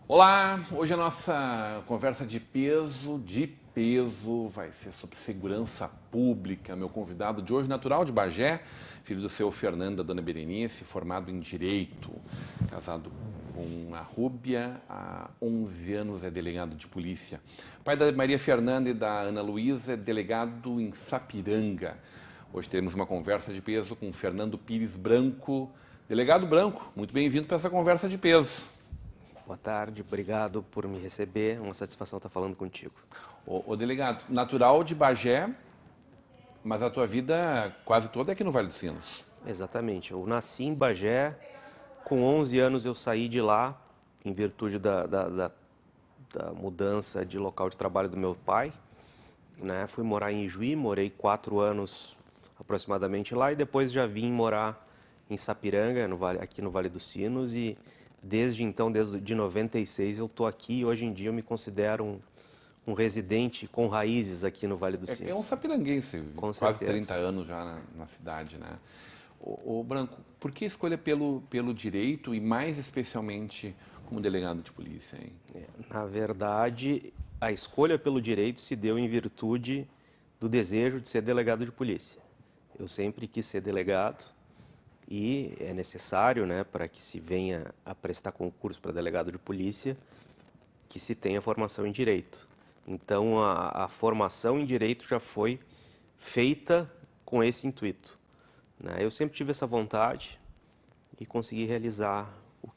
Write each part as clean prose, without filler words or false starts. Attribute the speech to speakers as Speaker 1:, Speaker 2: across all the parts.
Speaker 1: Olá, hoje a nossa conversa de peso vai ser sobre segurança pública. Meu convidado de hoje, natural de Bagé, filho do seu Fernando, da dona Berenice, formado em Direito, casado com a Rúbia, há 11 anos é delegado de polícia. Pai da Maria Fernanda e da Ana Luísa é delegado em Sapiranga. Hoje teremos uma conversa de peso com Fernando Pires Branco. Delegado Branco, muito bem-vindo para essa conversa de peso.
Speaker 2: Boa tarde, obrigado por me receber, é uma satisfação estar falando contigo.
Speaker 1: Ô delegado, natural de Bagé, mas a tua vida quase toda é aqui no Vale dos Sinos.
Speaker 2: Exatamente, eu nasci em Bagé, com 11 anos eu saí de lá, em virtude da mudança de local de trabalho do meu pai, né? Fui morar em Ijuí, morei 4 anos aproximadamente lá e depois já vim morar em Sapiranga, aqui no Vale dos Sinos, e desde então, desde 96, eu estou aqui e hoje em dia eu me considero um residente com raízes aqui no Vale dos Sinos.
Speaker 1: É um sapiranguense,
Speaker 2: Com
Speaker 1: quase
Speaker 2: certeza.
Speaker 1: 30 anos já na cidade, né? Ô Branco, por que escolha pelo direito e mais especialmente como delegado de polícia, hein?
Speaker 2: Na verdade, a escolha pelo direito se deu em virtude do desejo de ser delegado de polícia. Eu sempre quis ser delegado. E é necessário, né, para que se venha a prestar concurso para delegado de polícia, que se tenha formação em direito. Então, a formação em direito já foi feita com esse intuito, né? Eu sempre tive essa vontade e consegui realizar o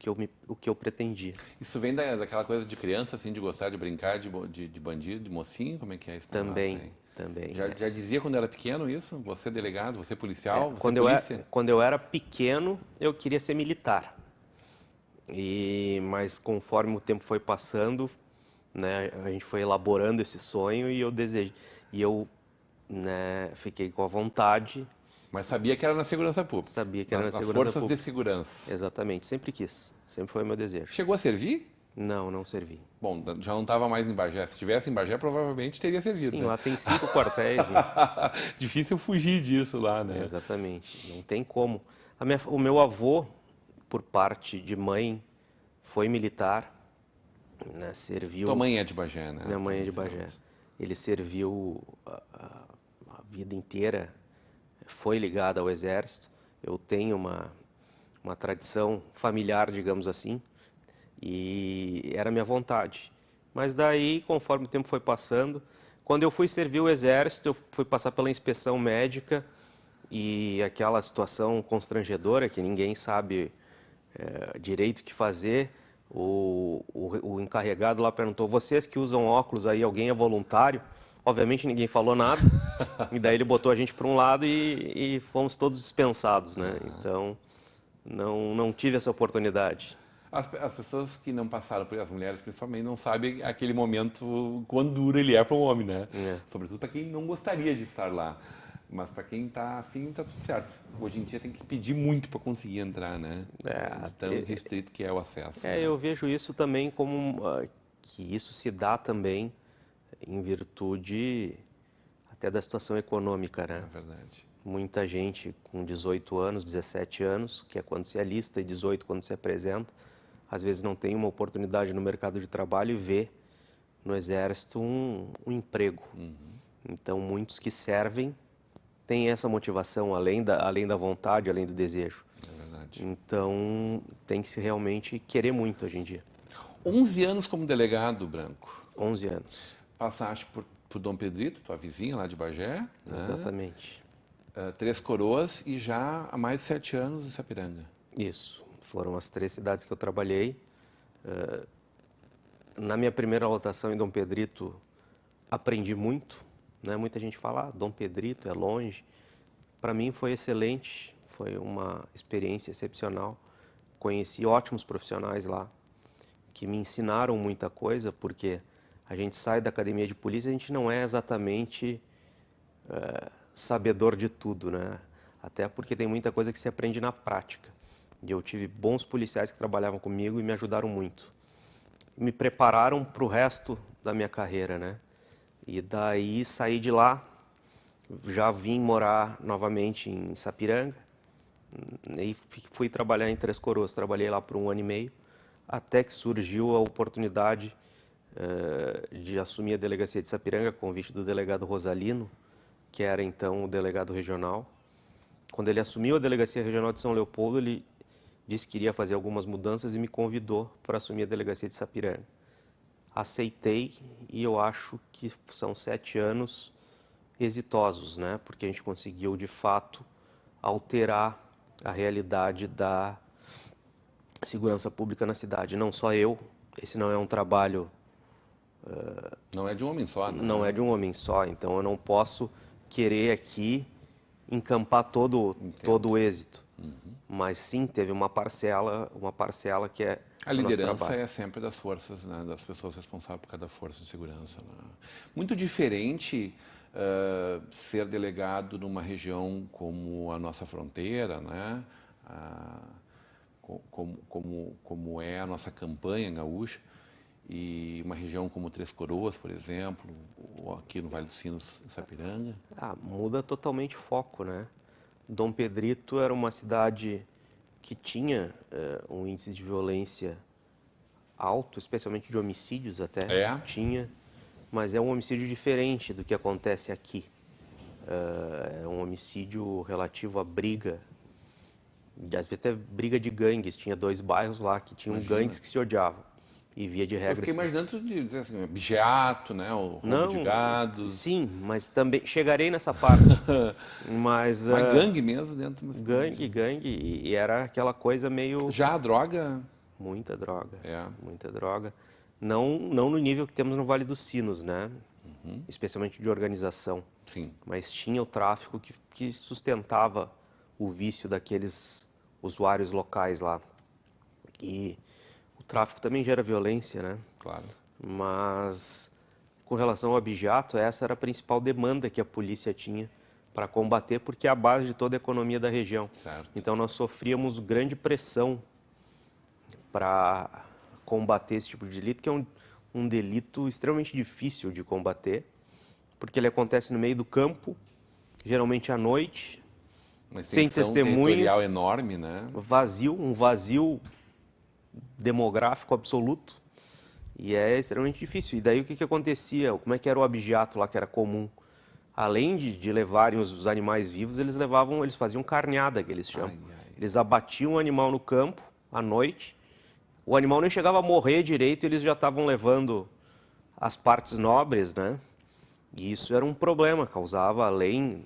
Speaker 2: que eu pretendia.
Speaker 1: Isso vem daquela coisa de criança, assim, de gostar de brincar de bandido, de mocinho? Como é que é isso?
Speaker 2: Também.
Speaker 1: Já dizia quando era pequeno isso? Você delegado, você policial, você polícia?
Speaker 2: Quando eu era pequeno, eu queria ser militar. Mas conforme o tempo foi passando, né, a gente foi elaborando esse sonho e eu né, fiquei com a vontade.
Speaker 1: Mas sabia que era na segurança pública?
Speaker 2: Sabia que era na segurança
Speaker 1: forças
Speaker 2: pública.
Speaker 1: de segurança.
Speaker 2: Exatamente, sempre quis. Sempre foi meu desejo.
Speaker 1: Chegou a servir?
Speaker 2: Não servi.
Speaker 1: Bom, já não estava mais em Bagé. Se estivesse em Bagé, provavelmente teria servido.
Speaker 2: Sim,
Speaker 1: né?
Speaker 2: lá tem 5 quartéis, né?
Speaker 1: Difícil fugir disso lá, né?
Speaker 2: Exatamente, não tem como. O meu avô, por parte de mãe, foi militar, né? Serviu...
Speaker 1: Tua mãe é de Bagé, né?
Speaker 2: Minha mãe é de Bagé. Ele serviu a vida inteira, foi ligado ao Exército. Eu tenho uma tradição familiar, digamos assim, e era minha vontade. Mas daí, conforme o tempo foi passando, quando eu fui servir o Exército, eu fui passar pela inspeção médica e aquela situação constrangedora que ninguém sabe direito o que fazer. O encarregado lá perguntou: vocês que usam óculos aí, alguém é voluntário? Obviamente ninguém falou nada, e daí ele botou a gente para um lado e fomos todos dispensados, né? Então, não tive essa oportunidade.
Speaker 1: As pessoas que não passaram por as mulheres, principalmente, não sabem aquele momento, quão duro ele é para um homem, né? Sobretudo para quem não gostaria de estar lá. Mas para quem está assim, está tudo certo. Hoje em dia tem que pedir muito para conseguir entrar, né? De tão restrito que é o acesso. Né?
Speaker 2: Eu vejo isso também como que isso se dá também em virtude até da situação econômica, né?
Speaker 1: É verdade.
Speaker 2: Muita gente com 18 anos, 17 anos, que é quando se alista, e 18 quando se apresenta, às vezes não tem uma oportunidade no mercado de trabalho e vê no Exército um emprego. Então, muitos que servem têm essa motivação, além da vontade, além do desejo.
Speaker 1: É verdade.
Speaker 2: Então, tem que se realmente querer muito hoje em dia.
Speaker 1: 11 anos como delegado, Branco.
Speaker 2: 11 anos.
Speaker 1: Passaste por Dom Pedrito, tua vizinha lá de Bagé. Né?
Speaker 2: Exatamente.
Speaker 1: Três Coroas e já há mais de 7 anos em Sapiranga.
Speaker 2: Isso. Foram as 3 cidades que eu trabalhei. Na minha primeira lotação em Dom Pedrito, aprendi muito. Né? Muita gente fala, Dom Pedrito é longe. Para mim foi excelente, foi uma experiência excepcional. Conheci ótimos profissionais lá, que me ensinaram muita coisa, porque a gente sai da academia de polícia, a gente não é exatamente sabedor de tudo, né? Até porque tem muita coisa que se aprende na prática. E eu tive bons policiais que trabalhavam comigo e me ajudaram muito. Me prepararam para o resto da minha carreira, né? E daí saí de lá, já vim morar novamente em Sapiranga e fui trabalhar em Três Coroas. Trabalhei lá por 1 ano e meio, até que surgiu a oportunidade de assumir a delegacia de Sapiranga, a convite do delegado Rosalino, que era então o delegado regional. Quando ele assumiu a delegacia regional de São Leopoldo, ele disse que iria fazer algumas mudanças e me convidou para assumir a delegacia de Sapiranga. Aceitei e eu acho que são 7 anos exitosos, né? Porque a gente conseguiu, de fato, alterar a realidade da segurança pública na cidade. Não só eu, esse não é um trabalho...
Speaker 1: Não é de um homem só, né?
Speaker 2: Não é de um homem só, então eu não posso querer aqui encampar todo o êxito. Mas sim, teve uma parcela que é
Speaker 1: A
Speaker 2: o nosso
Speaker 1: liderança
Speaker 2: trabalho.
Speaker 1: é sempre das forças, né, das pessoas responsáveis por cada força de segurança. Né? Muito diferente ser delegado numa região como a nossa fronteira, né? Como é a nossa campanha gaúcha, e uma região como Três Coroas, por exemplo, ou aqui no Vale dos Sinos, em Sapiranga.
Speaker 2: Muda totalmente o foco, né? Dom Pedrito era uma cidade que tinha um índice de violência alto, especialmente de homicídios até.
Speaker 1: É?
Speaker 2: Tinha, mas é um homicídio diferente do que acontece aqui. É um homicídio relativo à briga, às vezes até briga de gangues. Tinha 2 bairros lá que tinham gangues que se odiavam. E via de regra...
Speaker 1: Eu fiquei imaginando de dizer assim, bijato, né, o roubo de gados.
Speaker 2: Sim, mas também chegarei nessa parte. Mas
Speaker 1: uma gangue mesmo dentro de uma cidade.
Speaker 2: Gangue, e era aquela coisa meio...
Speaker 1: Já a droga?
Speaker 2: Muita droga,
Speaker 1: É.
Speaker 2: muita droga. Não no nível que temos no Vale dos Sinos, né? Especialmente de organização.
Speaker 1: Sim.
Speaker 2: Mas tinha o tráfico que sustentava o vício daqueles usuários locais lá. E o tráfico também gera violência, né?
Speaker 1: Claro.
Speaker 2: Mas, com relação ao abigeato, essa era a principal demanda que a polícia tinha para combater, porque é a base de toda a economia da região.
Speaker 1: Certo.
Speaker 2: Então, nós sofríamos grande pressão para combater esse tipo de delito, que é um delito extremamente difícil de combater, porque ele acontece no meio do campo, geralmente à noite, sem testemunhas,
Speaker 1: territorial enorme, né?
Speaker 2: um vazio demográfico absoluto, e é extremamente difícil. E daí o que acontecia? Como é que era o abigeato lá, que era comum? Além de levarem os animais vivos, eles faziam carneada, que eles chamam. Eles abatiam o animal no campo, à noite, o animal nem chegava a morrer direito, eles já estavam levando as partes nobres, né? E isso era um problema, causava, além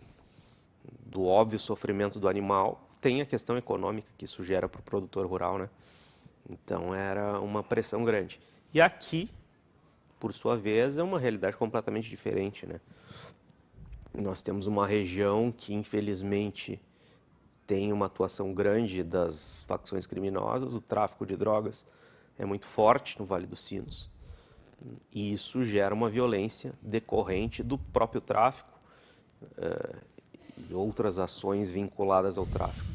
Speaker 2: do óbvio sofrimento do animal, tem a questão econômica que isso gera para o produtor rural, né? Então era uma pressão grande. E aqui, por sua vez, é uma realidade completamente diferente, né? Nós temos uma região que, infelizmente, tem uma atuação grande das facções criminosas, o tráfico de drogas é muito forte no Vale dos Sinos. E isso gera uma violência decorrente do próprio tráfico e outras ações vinculadas ao tráfico.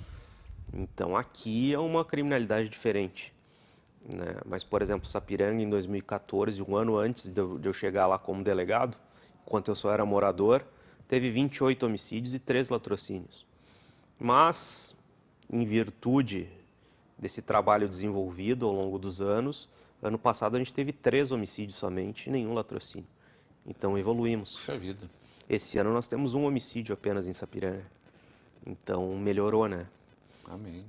Speaker 2: Então, aqui é uma criminalidade diferente, né? Mas, por exemplo, Sapiranga, em 2014, 1 ano antes de eu chegar lá como delegado, enquanto eu só era morador, teve 28 homicídios e 3 latrocínios. Mas, em virtude desse trabalho desenvolvido ao longo dos anos, ano passado a gente teve 3 homicídios somente e nenhum latrocínio. Então, evoluímos.
Speaker 1: Puxa vida.
Speaker 2: Esse ano nós temos 1 homicídio apenas em Sapiranga. Então, melhorou, né?
Speaker 1: Amém.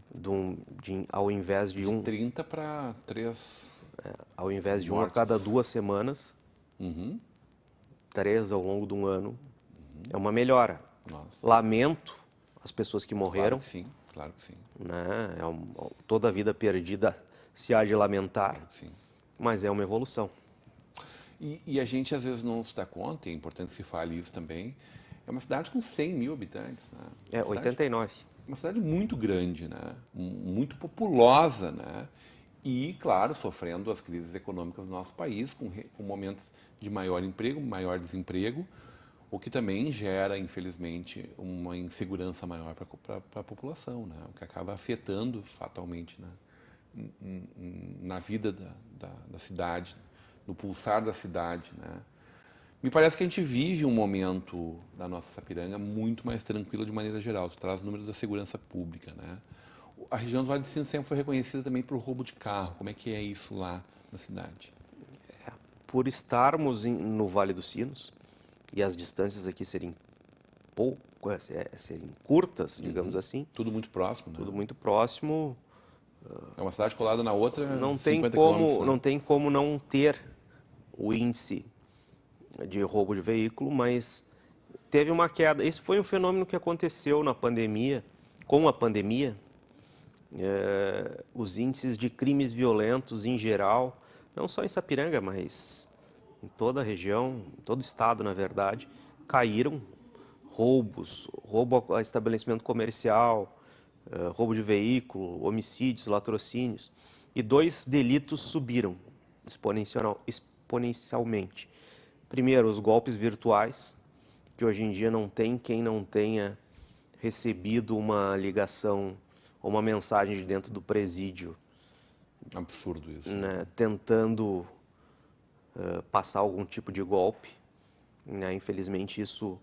Speaker 2: Ao invés de
Speaker 1: 30 para 3.
Speaker 2: Ao invés de
Speaker 1: mortes.
Speaker 2: 1 a cada 2 semanas,
Speaker 1: Uhum.
Speaker 2: 3 ao longo de 1 ano, é uma melhora.
Speaker 1: Nossa.
Speaker 2: Lamento as pessoas que morreram,
Speaker 1: Claro que sim.
Speaker 2: né? Toda a vida perdida se há de lamentar,
Speaker 1: Sim.
Speaker 2: mas é uma evolução.
Speaker 1: E a gente às vezes não se dá conta, é importante que se fale isso também, é uma cidade com 100 mil habitantes, né?
Speaker 2: É, 89.
Speaker 1: Uma cidade muito grande, né? Muito populosa, né? E, claro, sofrendo as crises econômicas do nosso país, com momentos de maior emprego, maior desemprego, o que também gera, infelizmente, uma insegurança maior para a população, né? O que acaba afetando fatalmente, né? Na vida da cidade, no pulsar da cidade, né? Me parece que a gente vive um momento da nossa Sapiranga muito mais tranquilo de maneira geral. Tu traz números da segurança pública, né? A região do Vale dos Sinos sempre foi reconhecida também por roubo de carro. Como é que é isso lá na cidade?
Speaker 2: Por estarmos no Vale dos Sinos e as distâncias aqui serem serem curtas, digamos assim,
Speaker 1: Tudo muito próximo, né?
Speaker 2: tudo muito próximo,
Speaker 1: É uma cidade colada na outra,
Speaker 2: não
Speaker 1: 50
Speaker 2: tem como,
Speaker 1: quilômetros, né?
Speaker 2: não tem como não ter o índice de roubo de veículo, mas teve uma queda. Esse foi um fenômeno que aconteceu na pandemia. Com a pandemia, os índices de crimes violentos em geral, não só em Sapiranga, mas em toda a região, em todo o estado, na verdade, caíram. Roubos, roubo a estabelecimento comercial, roubo de veículo, homicídios, latrocínios. E 2 delitos subiram exponencialmente. Primeiro, os golpes virtuais, que hoje em dia não tem quem não tenha recebido uma ligação ou uma mensagem de dentro do presídio,
Speaker 1: Absurdo isso.
Speaker 2: né, tentando passar algum tipo de golpe, né? Infelizmente isso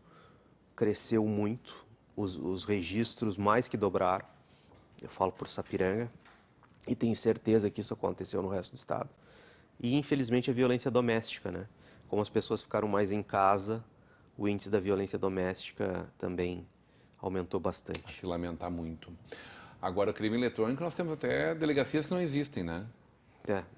Speaker 2: cresceu muito, os registros mais que dobraram, eu falo por Sapiranga, e tenho certeza que isso aconteceu no resto do estado. E infelizmente a violência doméstica, né? Como as pessoas ficaram mais em casa, o índice da violência doméstica também aumentou
Speaker 1: A
Speaker 2: bastante.
Speaker 1: se lamentar muito. Agora, o crime eletrônico, nós temos até delegacias que não existem, né?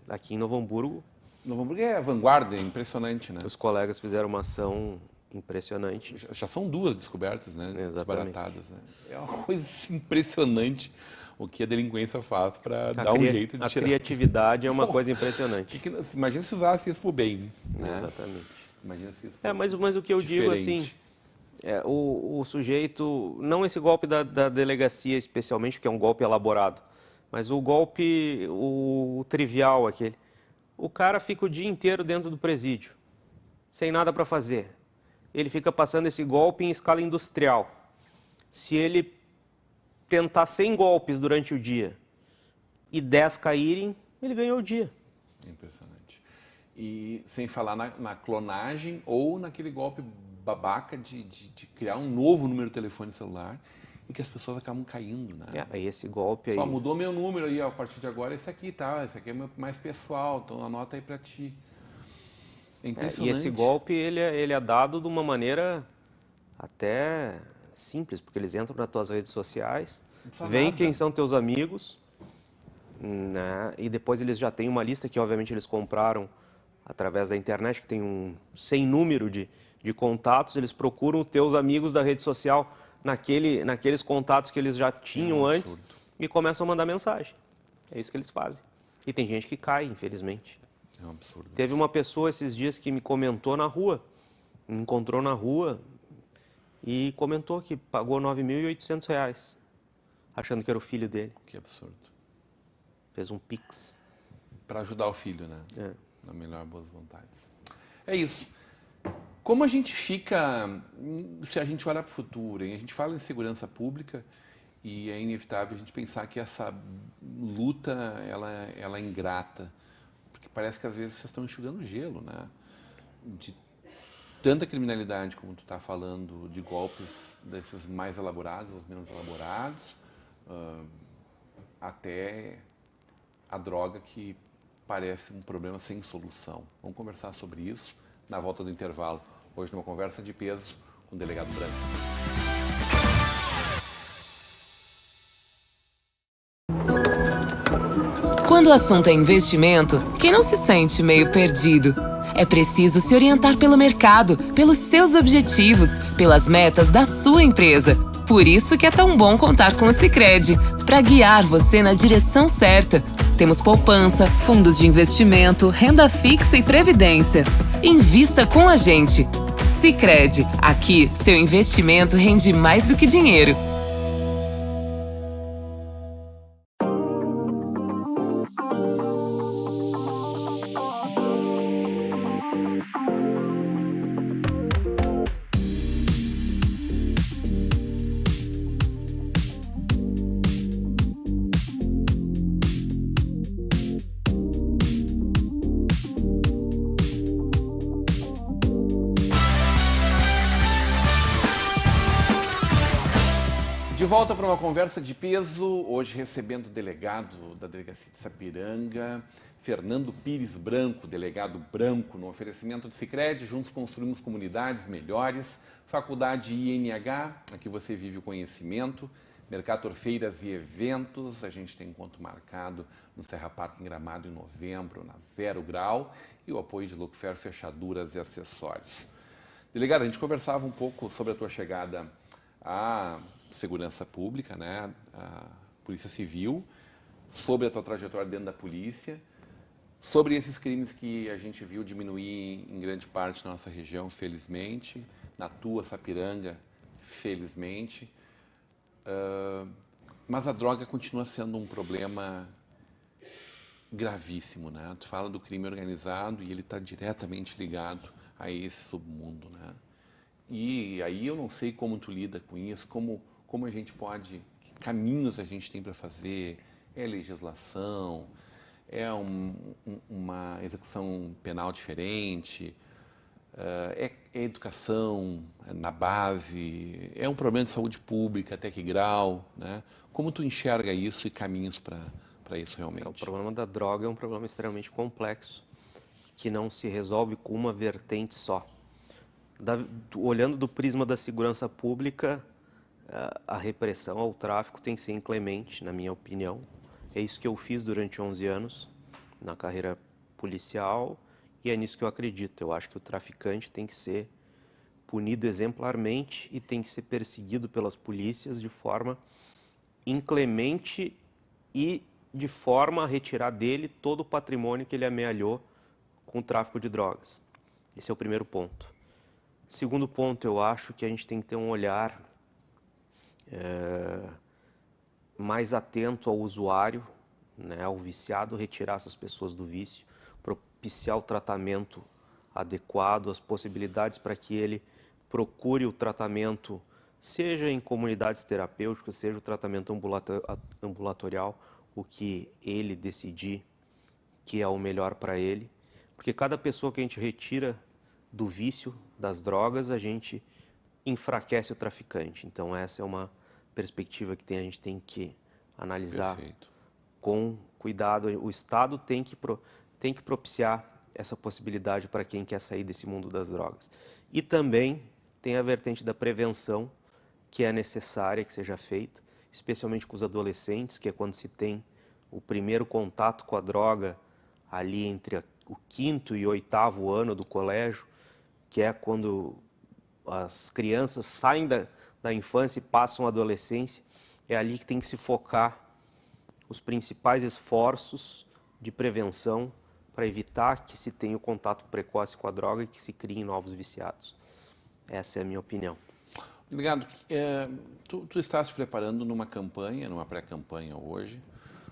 Speaker 2: Aqui em Novo Hamburgo,
Speaker 1: Novo Hamburgo é vanguarda, é impressionante, né?
Speaker 2: os colegas fizeram uma ação impressionante.
Speaker 1: Já são 2 descobertas, né?
Speaker 2: Exatamente.
Speaker 1: Desbaratadas, né? É uma coisa impressionante o que a delinquência faz para dar um jeito de
Speaker 2: A
Speaker 1: tirar.
Speaker 2: criatividade é uma coisa impressionante.
Speaker 1: Imagina se usasse isso pro bem, né?
Speaker 2: Exatamente.
Speaker 1: Imagina se isso
Speaker 2: Mas o que eu digo assim, o sujeito, não esse golpe da delegacia especialmente, porque é um golpe elaborado, mas o golpe, o trivial aquele. O cara fica o dia inteiro dentro do presídio, sem nada para fazer. Ele fica passando esse golpe em escala industrial. Se ele tentar 100 golpes durante o dia e 10 caírem, ele ganhou o dia.
Speaker 1: Impressionante. E sem falar na clonagem ou naquele golpe babaca de criar um novo número de telefone celular e que as pessoas acabam caindo, né?
Speaker 2: Esse golpe aí...
Speaker 1: Só mudou meu número aí, a partir de agora, esse aqui, tá? Esse aqui é mais pessoal, então anota aí pra ti. É impressionante.
Speaker 2: E esse golpe, ele é dado de uma maneira até simples, porque eles entram nas tuas redes sociais, veem quem são teus amigos, né? E depois eles já têm uma lista que, obviamente, eles compraram através da internet, que tem um sem número de contatos, eles procuram os teus amigos da rede social naqueles contatos que eles já tinham antes e começam a mandar mensagem. É isso que eles fazem. E tem gente que cai, infelizmente.
Speaker 1: É um absurdo.
Speaker 2: Teve uma pessoa esses dias que me comentou na rua, me encontrou na rua e comentou que pagou R$ 9.800, achando que era o filho dele.
Speaker 1: Que absurdo.
Speaker 2: Fez um Pix.
Speaker 1: Para ajudar o filho, né? Na melhor boas vontades. É isso. Como a gente fica, se a gente olhar para o futuro, hein? A gente fala em segurança pública e é inevitável a gente pensar que essa luta, ela é ingrata. Porque parece que às vezes vocês estão enxugando gelo, né? De tanta criminalidade, como tu está falando, de golpes desses mais elaborados, os menos elaborados, até a droga que parece um problema sem solução. Vamos conversar sobre isso na volta do intervalo. Hoje numa conversa de peso com o delegado Branco.
Speaker 3: Quando o assunto é investimento, quem não se sente meio perdido? É preciso se orientar pelo mercado, pelos seus objetivos, pelas metas da sua empresa. Por isso que é tão bom contar com o Sicredi, para guiar você na direção certa. Temos poupança, fundos de investimento, renda fixa e previdência. Invista com a gente. Sicredi, aqui seu investimento rende mais do que dinheiro.
Speaker 1: De volta para uma conversa de peso, hoje recebendo o delegado da Delegacia de Sapiranga, Fernando Pires Branco, delegado branco, no oferecimento de Sicredi. Juntos construímos comunidades melhores. Faculdade INH, aqui você vive o conhecimento. Mercator Feiras e Eventos, a gente tem encontro marcado no Serra Parque em Gramado em novembro, na 0 Grau. E o apoio de Lookfair Fechaduras e Acessórios. Delegado, a gente conversava um pouco sobre a tua chegada à segurança pública, né, a Polícia Civil, sobre a tua trajetória dentro da polícia, sobre esses crimes que a gente viu diminuir em grande parte na nossa região, felizmente, na tua Sapiranga, felizmente, mas a droga continua sendo um problema gravíssimo, né? Tu fala do crime organizado e ele está diretamente ligado a esse submundo, né? E aí eu não sei como tu lida com isso, como a gente pode, que caminhos a gente tem para fazer, é legislação, é uma execução penal diferente, é educação na base, é um problema de saúde pública, até que grau, né? Como tu enxerga isso e caminhos para isso realmente?
Speaker 2: O problema da droga é um problema extremamente complexo, que não se resolve com uma vertente só. Olhando do prisma da segurança pública, a repressão ao tráfico tem que ser inclemente, na minha opinião. É isso que eu fiz durante 11 anos na carreira policial e é nisso que eu acredito. Eu acho que o traficante tem que ser punido exemplarmente e tem que ser perseguido pelas polícias de forma inclemente e de forma a retirar dele todo o patrimônio que ele amealhou com o tráfico de drogas. Esse é o primeiro ponto. Segundo ponto, eu acho que a gente tem que ter um olhar mais atento ao usuário, né, ao viciado, retirar essas pessoas do vício, propiciar o tratamento adequado, as possibilidades para que ele procure o tratamento, seja em comunidades terapêuticas, seja o tratamento ambulatorial, o que ele decidir que é o melhor para ele. Porque cada pessoa que a gente retira do vício das drogas, a gente enfraquece o traficante. Então essa é uma perspectiva que a gente tem que analisar com cuidado. O Estado tem que propiciar essa possibilidade para quem quer sair desse mundo das drogas. E também tem a vertente da prevenção, que é necessária que seja feita, especialmente com os adolescentes, que é quando se tem o primeiro contato com a droga ali entre o 5º e 8º ano do colégio, que é quando as crianças saem da infância e passam a adolescência. É ali que tem que se focar os principais esforços de prevenção para evitar que se tenha o contato precoce com a droga e que se criem novos viciados. Essa é a minha opinião.
Speaker 1: Delegado, tu estás te preparando numa campanha, numa pré-campanha hoje,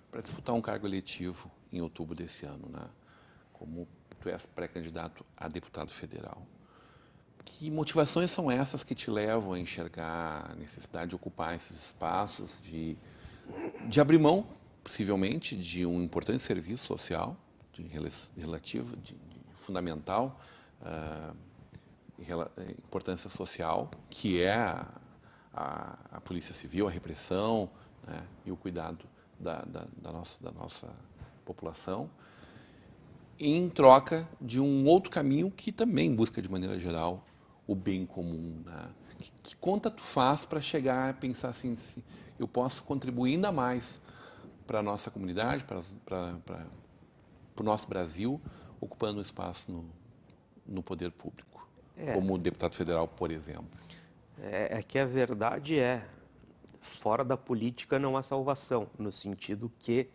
Speaker 1: para disputar um cargo eletivo em outubro desse ano, né? Como tu és pré-candidato a deputado federal. Que motivações são essas que te levam a enxergar a necessidade de ocupar esses espaços, de abrir mão, possivelmente, de um importante serviço social, relativo, de fundamental importância social, que é a Polícia Civil, a repressão, né, e o cuidado da nossa população, em troca de um outro caminho que também busca, de maneira geral, o bem comum, né? Que conta tu faz para chegar a pensar assim, se eu posso contribuir ainda mais para a nossa comunidade, para o nosso Brasil, ocupando um espaço no poder público, como deputado federal, por exemplo?
Speaker 2: É que a verdade fora da política não há salvação, no sentido que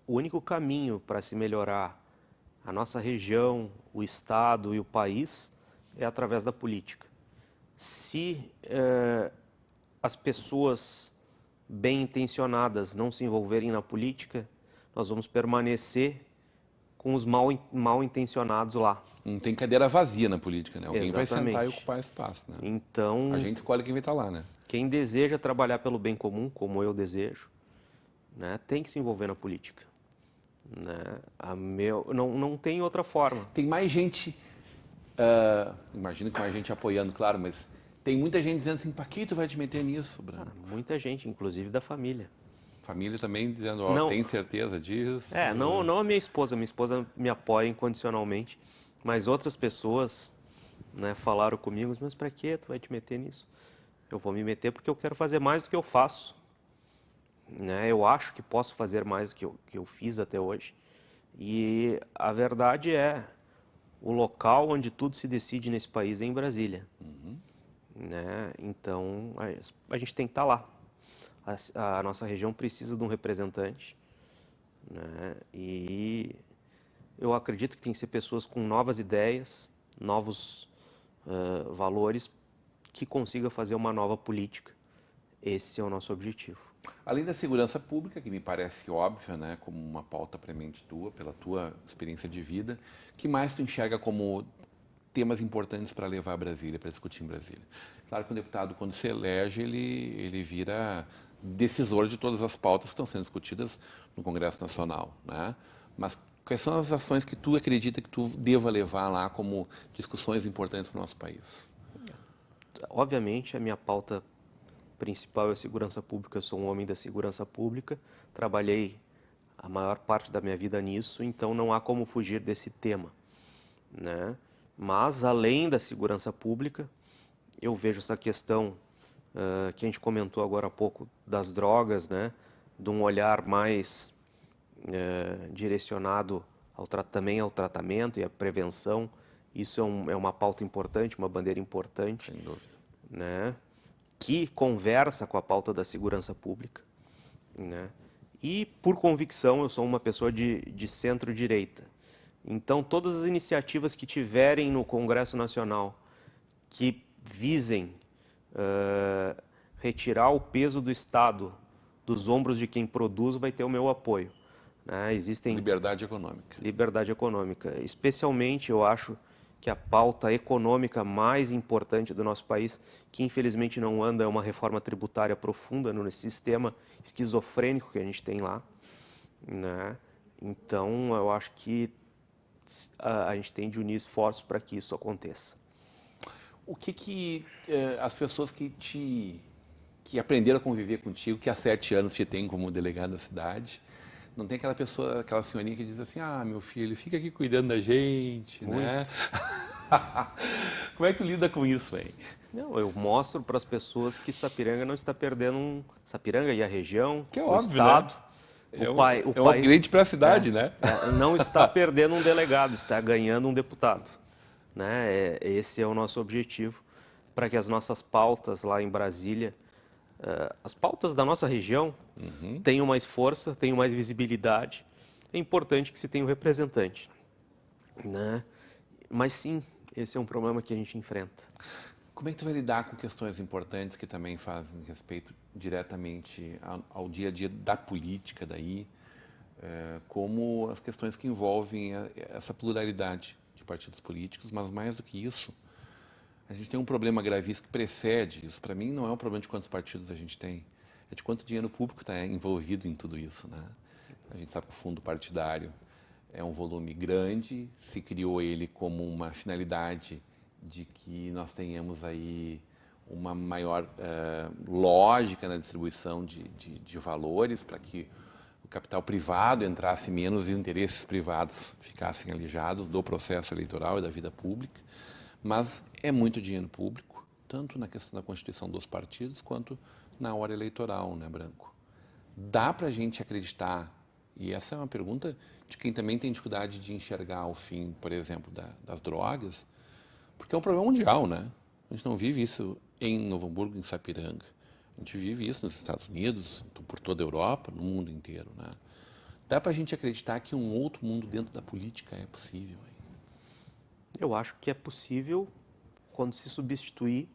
Speaker 2: o único caminho para se melhorar a nossa região, o Estado e o país é através da política. Se as pessoas bem intencionadas não se envolverem na política, nós vamos permanecer com os mal intencionados lá.
Speaker 1: Não tem cadeira vazia na política, né? Alguém
Speaker 2: Exatamente.
Speaker 1: vai sentar e ocupar espaço, né?
Speaker 2: Então,
Speaker 1: a gente escolhe quem vai estar lá, né?
Speaker 2: Quem deseja trabalhar pelo bem comum, como eu desejo, né, tem que se envolver na política. Né? Não tem outra forma.
Speaker 1: Tem mais gente, imagino que mais gente apoiando, claro, mas Tem muita gente dizendo assim, para que tu vai te meter nisso, Branco?
Speaker 2: Muita gente, inclusive da família.
Speaker 1: Família também dizendo, ó,
Speaker 2: Não.
Speaker 1: tem certeza disso?
Speaker 2: Não a minha esposa me apoia incondicionalmente, mas outras pessoas, né, falaram comigo, mas para que tu vai te meter nisso? Eu vou me meter porque eu quero fazer mais do que eu faço. Né? Eu acho que posso fazer mais do que eu fiz até hoje. E a verdade é, o local onde tudo se decide nesse país é em Brasília. Né? Então, a gente tem que estar lá. A nossa região precisa de um representante. Né? E eu acredito que tem que ser pessoas com novas ideias, novos valores, que consiga fazer uma nova política. Esse é o nosso objetivo.
Speaker 1: Além da segurança pública, que me parece óbvia, né, como uma pauta premente tua, pela tua experiência de vida, que mais tu enxerga como temas importantes para levar a Brasília, para discutir em Brasília? Claro que o deputado, quando se elege, ele vira decisor de todas as pautas que estão sendo discutidas no Congresso Nacional, né? Mas quais são as ações que tu acredita que tu deva levar lá como discussões importantes para o nosso país?
Speaker 2: Obviamente, a minha pauta principal é a segurança pública. Eu sou um homem da segurança pública, trabalhei a maior parte da minha vida nisso, então não há como fugir desse tema, né? Mas, além da segurança pública, eu vejo essa questão que a gente comentou agora há pouco das drogas, né? De um olhar mais direcionado também ao tratamento e à prevenção. Isso é uma pauta importante, uma bandeira importante.
Speaker 1: Sem dúvida.
Speaker 2: Né? Que conversa com a pauta da segurança pública. Né? E, por convicção, eu sou uma pessoa de centro-direita. Então, todas as iniciativas que tiverem no Congresso Nacional que visem retirar o peso do Estado dos ombros de quem produz, vai ter o meu apoio. Né? Existem...
Speaker 1: Liberdade econômica.
Speaker 2: Liberdade econômica. Especialmente, eu acho que a pauta econômica mais importante do nosso país, que infelizmente não anda, é uma reforma tributária profunda no sistema esquizofrênico que a gente tem lá. Né? Então, eu acho que a gente tem de unir esforços para que isso aconteça.
Speaker 1: O que as pessoas que aprenderam a conviver contigo, que há 7 anos te têm como delegado da cidade, não tem aquela pessoa, aquela senhorinha que diz assim, meu filho, fica aqui cuidando da gente,
Speaker 2: Muito.
Speaker 1: Né? Como é que tu lida com isso, hein?
Speaker 2: Não, eu mostro para as pessoas que Sapiranga não está perdendo Sapiranga e a região,
Speaker 1: que é
Speaker 2: o
Speaker 1: óbvio,
Speaker 2: Estado,
Speaker 1: né?
Speaker 2: o país...
Speaker 1: É um upgrade para a cidade, né?
Speaker 2: Não está perdendo um delegado, está ganhando um deputado. Né? Esse é o nosso objetivo, para que as nossas pautas lá em Brasília, as pautas da nossa região, tenham mais força, tenham mais visibilidade. É importante que se tenha um representante. Né? Mas sim, esse é um problema que a gente enfrenta.
Speaker 1: Como é que tu vai lidar com questões importantes que também fazem respeito diretamente ao dia a dia da política daí, como as questões que envolvem essa pluralidade de partidos políticos, mas mais do que isso, a gente tem um problema gravíssimo que precede isso. Para mim, não é um problema de quantos partidos a gente tem, é de quanto dinheiro público está envolvido em tudo isso. Né? A gente sabe que o fundo partidário é um volume grande, se criou ele como uma finalidade de que nós tenhamos aí uma maior lógica na distribuição de valores, para que o capital privado entrasse menos e os interesses privados ficassem alijados do processo eleitoral e da vida pública. Mas é muito dinheiro público, tanto na questão da constituição dos partidos, quanto na hora eleitoral, né, Branco? Dá para a gente acreditar, e essa é uma pergunta de quem também tem dificuldade de enxergar o fim, por exemplo, das drogas, porque é um problema mundial, né? A gente não vive isso em Novo Hamburgo, em Sapiranga. A gente vive isso nos Estados Unidos, por toda a Europa, no mundo inteiro, né? Dá para a gente acreditar que um outro mundo dentro da política é possível? Hein?
Speaker 2: Eu acho que é possível quando se substituir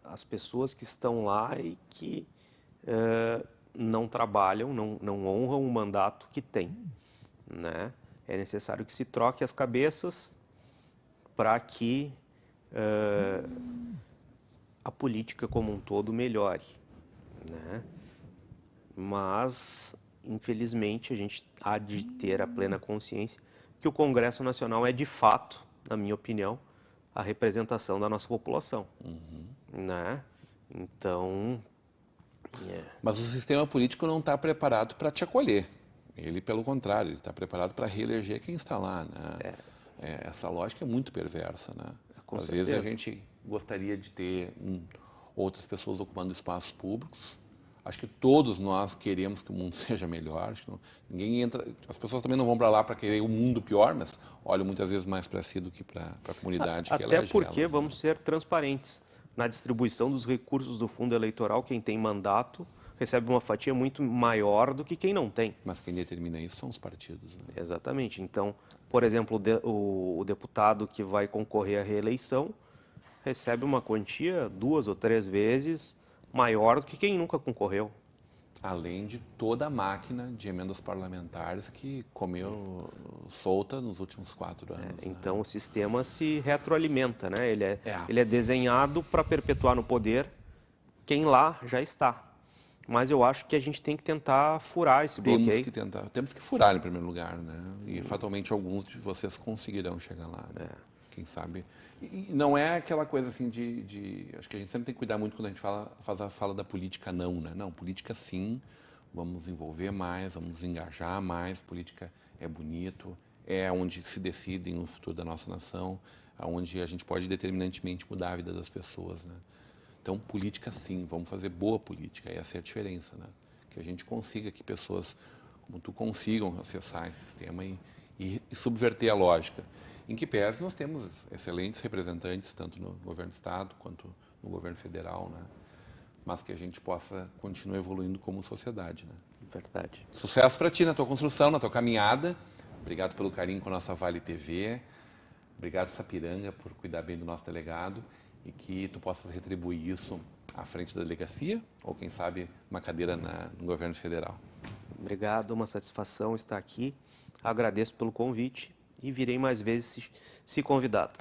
Speaker 2: as pessoas que estão lá e que não trabalham, não honram o mandato que têm. Né? É necessário que se troque as cabeças para que a política como um todo melhore. Né? Mas, infelizmente, a gente há de ter a plena consciência que o Congresso Nacional é, de fato, na minha opinião, a representação da nossa população, né? Então,
Speaker 1: Mas o sistema político não está preparado para te acolher. Ele, pelo contrário, ele está preparado para reeleger quem está lá, né? Essa lógica é muito perversa, né? Às vezes a gente gostaria de ter outras pessoas ocupando espaços públicos. Acho que todos nós queremos que o mundo seja melhor. Acho que ninguém entra. As pessoas também não vão para lá para querer um mundo pior, mas olham muitas vezes mais para si do que para a comunidade que elege elas.
Speaker 2: Até porque vamos ser transparentes na distribuição dos recursos do fundo eleitoral. Quem tem mandato recebe uma fatia muito maior do que quem não tem.
Speaker 1: Mas quem determina isso são os partidos, né?
Speaker 2: Exatamente. Então, por exemplo, o deputado que vai concorrer à reeleição recebe uma quantia 2 ou 3 vezes maior do que quem nunca concorreu.
Speaker 1: Além de toda a máquina de emendas parlamentares que comeu solta nos últimos 4 anos.
Speaker 2: Então, o sistema se retroalimenta, né? Ele é desenhado para perpetuar no poder quem lá já está. Mas eu acho que a gente tem que tentar furar esse bloqueio.
Speaker 1: Temos que furar em primeiro lugar, né? E fatalmente alguns de vocês conseguirão chegar lá, né? Quem sabe. E não é aquela coisa assim acho que a gente sempre tem que cuidar muito quando a gente fala da política não, né? Não, política sim, vamos envolver mais, vamos engajar mais, política é bonito, é onde se decide o futuro da nossa nação, onde a gente pode determinantemente mudar a vida das pessoas, né? Então, política sim, vamos fazer boa política, essa é a diferença, né? Que a gente consiga que pessoas como tu consigam acessar esse sistema e subverter a lógica. Em que pese nós temos excelentes representantes, tanto no governo do Estado quanto no governo federal, né? Mas que a gente possa continuar evoluindo como sociedade, né?
Speaker 2: Verdade.
Speaker 1: Sucesso para ti na tua construção, na tua caminhada. Obrigado pelo carinho com a nossa Vale TV. Obrigado, Sapiranga, por cuidar bem do nosso delegado e que tu possas retribuir isso à frente da delegacia ou, quem sabe, uma cadeira no governo federal.
Speaker 2: Obrigado, uma satisfação estar aqui. Agradeço pelo convite e virei mais vezes se convidado.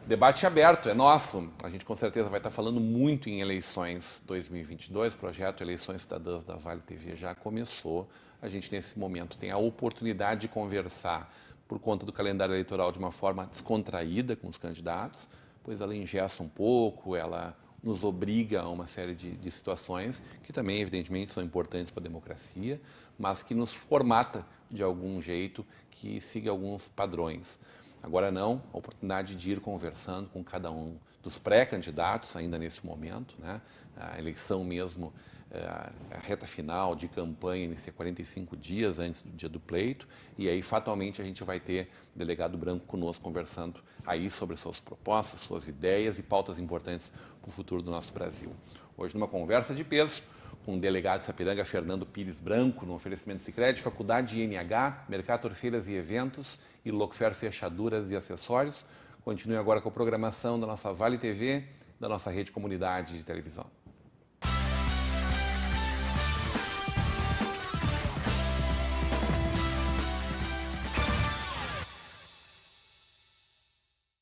Speaker 1: Debate aberto, é nosso. A gente com certeza vai estar falando muito em eleições 2022. O projeto Eleições Cidadãs da Vale TV já começou. A gente, nesse momento, tem a oportunidade de conversar por conta do calendário eleitoral de uma forma descontraída com os candidatos, pois ela engessa um pouco, ela nos obriga a uma série de situações que também, evidentemente, são importantes para a democracia, mas que nos formata de algum jeito, que siga alguns padrões. Agora não, a oportunidade de ir conversando com cada um dos pré-candidatos ainda nesse momento, né? A eleição mesmo, a reta final de campanha inicia 45 dias antes do dia do pleito, e aí fatalmente a gente vai ter o delegado Branco conosco conversando aí sobre suas propostas, suas ideias e pautas importantes para o futuro do nosso Brasil. Hoje numa conversa de peso com o delegado de Sapiranga, Fernando Pires Branco, no oferecimento Sicredi, Faculdade INH, Mercator Feiras e Eventos e Locfer Fechaduras e Acessórios. Continue agora com a programação da nossa Vale TV, da nossa rede comunidade de televisão.